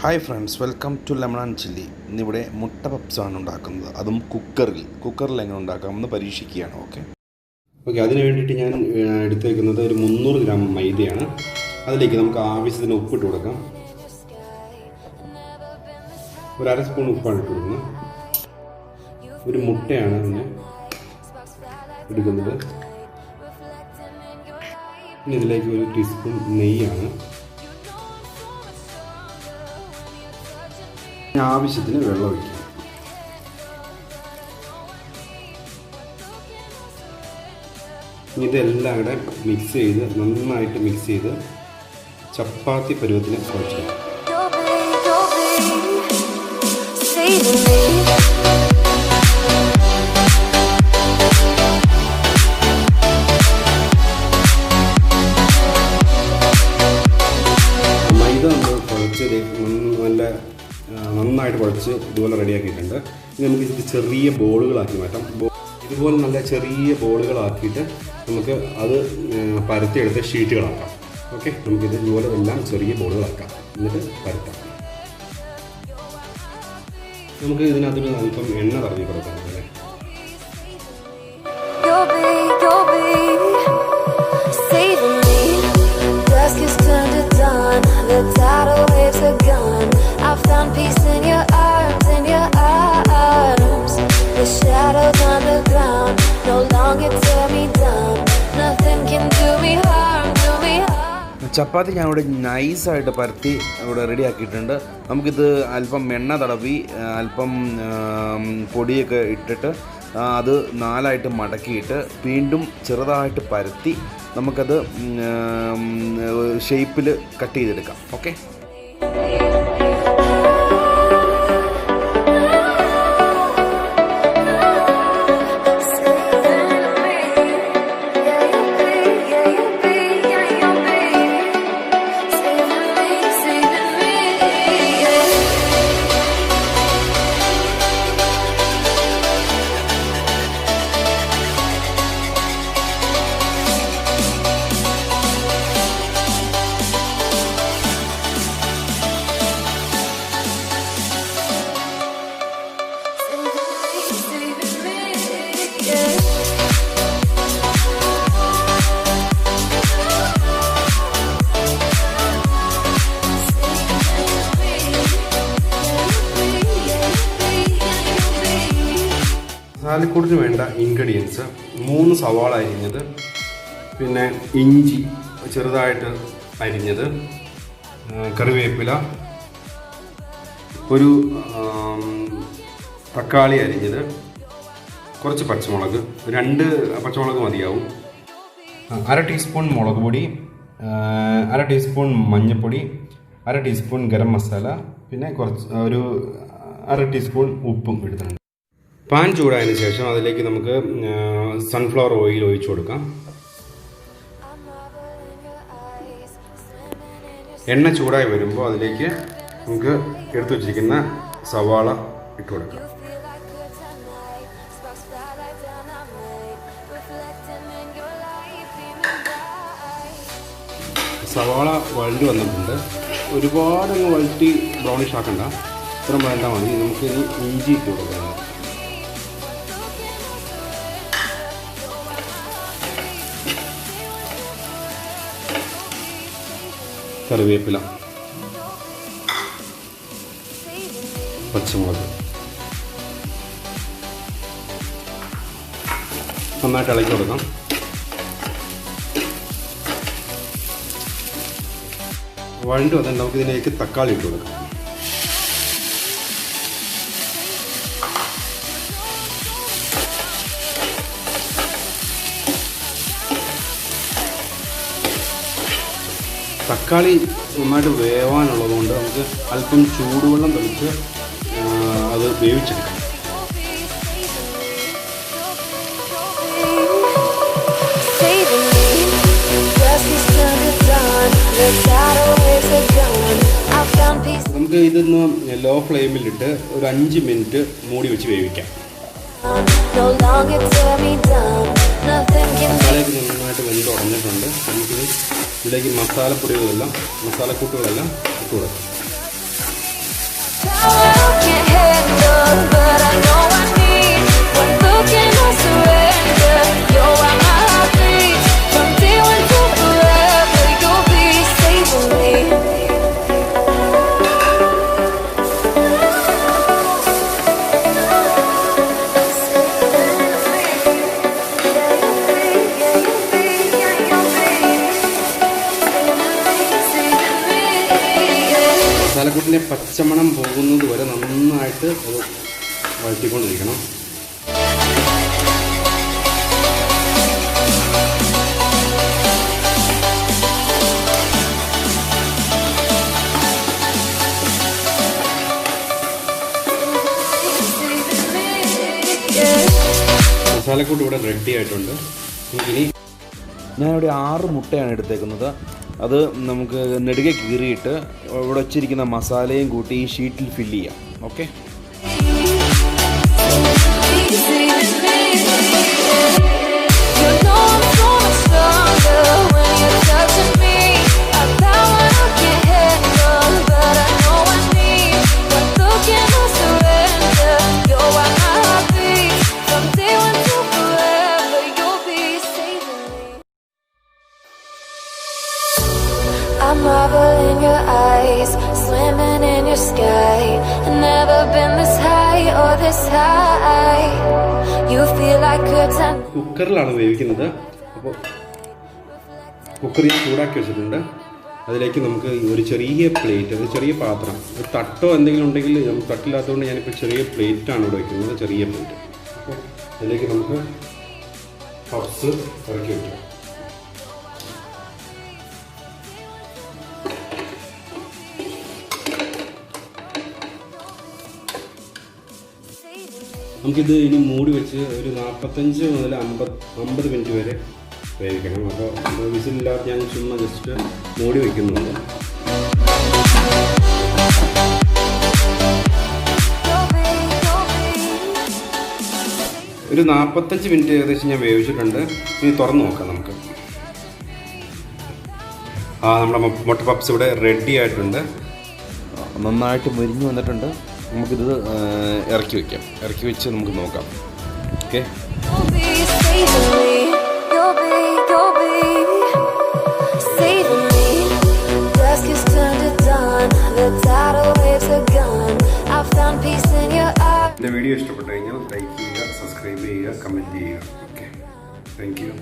Hi friends, welcome to lemon and chilli. ഇന്നിവിടെ മുട്ട പപ്സാണ് ഉണ്ടാക്കുന്നത്, അതും കുക്കറിൽ എങ്ങനെ ഉണ്ടാക്കാമെന്ന് പരീക്ഷിക്കുകയാണ്. ഓക്കെ, അതിന് വേണ്ടിയിട്ട് ഞാൻ എടുത്ത് വയ്ക്കുന്നത് ഒരു 300 ഗ്രാം മൈദയാണ്. അതിലേക്ക് നമുക്ക് ആവശ്യത്തിന് ഉപ്പിട്ട് കൊടുക്കാം. ഒരു അര സ്പൂൺ ഉപ്പാണ് ഇട്ട് കൊടുക്കുന്നത്. ഒരു മുട്ടയാണ് അതിന് എടുക്കുന്നത്. പിന്നെ ഇതിലേക്ക് ഒരു ടീസ്പൂൺ നെയ്യാണ്. ആവശ്യത്തിന് വെള്ളം ഒഴിക്കുക. ഇതെല്ലാം കൂടെ നന്നായിട്ട് മിക്സ് ചെയ്ത് ചപ്പാത്തി പരുവത്തിന് കുഴച്ചെടുക്കുക. മൈദ നമ്മൾ കുഴച്ച് നന്നായിട്ട് കുഴച്ച് ഇതുപോലെ റെഡിയാക്കിയിട്ടുണ്ട്. ഇനി നമുക്ക് ഇത് ചെറിയ ബോളുകളാക്കി മാറ്റാം. ഇതുപോലെ നല്ല ചെറിയ ബോളുകളാക്കിയിട്ട് നമുക്ക് അത് പരത്തിയെടുത്ത് ഷീറ്റുകളാക്കാം. ഓക്കെ, നമുക്കിത് ഇതുപോലെ എല്ലാം ചെറിയ ബോളുകളാക്കാം. എന്നിട്ട് പരത്താം. നമുക്ക് ഇതിനകത്തൊരു അല്പം എണ്ണ തടവി കൊടുക്കാം. അല്ലേ, I found peace in your arms, The shadows underground no longer tear me down. Nothing can do me harm. ചപ്പാത്തി ഞാനിവിടെ നൈസായിട്ട് പരത്തി ഇവിടെ റെഡിയാക്കിയിട്ടുണ്ട്. നമുക്കിത് അല്പം എണ്ണ തടവി അല്പം പൊടിയൊക്കെ ഇട്ടിട്ട് അത് 4ആയിട്ട് മടക്കിയിട്ട് വീണ്ടും ചെറുതായിട്ട് പരത്തി നമുക്കത് ഷേപ്പിൽ കട്ട് ചെയ്തെടുക്കാം. ഓക്കെ, സാലക്കൂട്ടിന് വേണ്ട ഇൻഗ്രീഡിയൻസ്: 3 സവാള അരിഞ്ഞത്, പിന്നെ ഇഞ്ചി ചെറുതായിട്ട് അരിഞ്ഞത്, കറിവേപ്പില, ഒരു തക്കാളി അരിഞ്ഞത്, കുറച്ച് പച്ചമുളക്, 2 പച്ചമുളക് മതിയാവും, 1/2 ടീസ്പൂൺ മുളക് പൊടി, 1/2 ടീസ്പൂൺ മഞ്ഞൾപ്പൊടി, 1/2 ടീസ്പൂൺ ഗരം മസാല, പിന്നെ ഒരു 1/2 ടീസ്പൂൺ ഉപ്പും എടുത്തിട്ടുണ്ട്. പാൻ ചൂടായതിനു ശേഷം അതിലേക്ക് നമുക്ക് സൺഫ്ലവർ ഓയിൽ ഒഴിച്ചു കൊടുക്കാം. എണ്ണ ചൂടായി വരുമ്പോൾ അതിലേക്ക് നമുക്ക് എടുത്തു വച്ചിരിക്കുന്ന സവാള ഇട്ട് കൊടുക്കാം. സവാള വഴണ്ടി വന്നിട്ടുണ്ട്. ഒരുപാടങ്ങ് വഴറ്റി ബ്രൗണിഷ് ആക്കണ്ട, ഇത്ര വേണ്ട മതി. നമുക്ക് ഇനി ഇഞ്ചി ഇട്ട് കൊടുക്കാം. കറിവേപ്പില, പച്ചമുളക് നന്നായിട്ട് ഇളക്കി കൊടുക്കാം. വഴണ്ട് വന്നിട്ട് നമുക്ക് ഇതിലേക്ക് തക്കാളി ഇട്ട് കൊടുക്കാം. തക്കാളി നന്നായിട്ട് വേവാനുള്ളത് കൊണ്ട് നമുക്ക് അല്പം ചൂടുവെള്ളം തളിച്ച് അത് വേവിച്ചെടുക്കാം. നമുക്ക് ഇതൊന്ന് ലോ ഫ്ലെയിമിലിട്ട് ഒരു 5 മിനിറ്റ് മൂടി വെച്ച് വേവിക്കാം. മസാലയൊക്കെ നന്നായിട്ട് വെന്ത് ഉടഞ്ഞിട്ടുണ്ട്. നമുക്കിത് ഇതിലേക്ക് മസാലക്കൂട്ടുകളെല്ലാം ഇട്ട് കൊടുക്കാം. handle, but I know I need one look and I surrender. You're where my heart beats from day one to forever. You'll be saving me. മസാലക്കൂട്ടിൻ്റെ പച്ചമണം പോകുന്നത് വരെ നന്നായിട്ട് അത് വഴറ്റിക്കൊണ്ടിരിക്കണം. മസാലക്കൂട്ട് ഇവിടെ റെഡി ആയിട്ടുണ്ട്. ഇനി ഞാനിവിടെ 6 മുട്ടയാണ് എടുത്തേക്കുന്നത്. അത് നമുക്ക് നെടുകെ കീറിയിട്ട് ഇവിടെ വച്ചിരിക്കുന്ന മസാലയും കൂട്ടി ഈ ഷീറ്റിൽ ഫില്ല് ചെയ്യാം. Okay, I marvel in your eyes, swimming in your sky. Never been this high or this high. You feel like kryptonite. കുക്കറിലാണ് വേവിക്കുന്നത്. അപ്പോൾ കുക്കർ ഞാൻ ചൂടാക്കി വെച്ചിട്ടുണ്ട്. അതിലേക്ക് നമുക്ക് ഒരു ചെറിയ പ്ലേറ്റ്, ഒരു ചെറിയ പാത്രം, ഒരു തട്ടോ എന്തെങ്കിലും ഉണ്ടെങ്കിൽ നമുക്ക് തട്ടില്ലാത്തതുകൊണ്ട് ഞാനിപ്പോൾ ചെറിയ പ്ലേറ്റാണ് ഇവിടെ വയ്ക്കുന്നത്, ചെറിയ പ്ലേറ്റ്. അപ്പോൾ അതിലേക്ക് നമുക്ക് പപ്സ് ഇറക്കി വയ്ക്കാം. നമുക്കിത് ഇനി മൂടി വെച്ച് ഒരു 45 മുതൽ 50 മിനിറ്റ് വരെ വേവിക്കണം. അപ്പോൾ വിസിലില്ലാത്ത ഞാൻ ചുമ്മാ ജസ്റ്റ് മൂടി വയ്ക്കുന്നുണ്ട്. ഒരു 45 മിനിറ്റ് ഏകദേശം ഞാൻ വേവിച്ചിട്ടുണ്ട്. ഇനി തുറന്ന് നോക്കാം നമുക്ക്. നമ്മുടെ മുട്ട പപ്സ് ഇവിടെ റെഡി ആയിട്ടുണ്ട്. നന്നായിട്ട് മുരിഞ്ഞു വന്നിട്ടുണ്ട്. നമുക്കിത് ഇറക്കി വയ്ക്കാം. ഇറക്കി വെച്ച് നമുക്ക് നോക്കാം. ഓക്കെ, എൻ്റെ വീഡിയോ ഇഷ്ടപ്പെട്ടു കഴിഞ്ഞാൽ ലൈക്ക് ചെയ്യുക, സബ്സ്ക്രൈബ് ചെയ്യുക, കമൻറ്റ് ചെയ്യുക. Okay, thank you.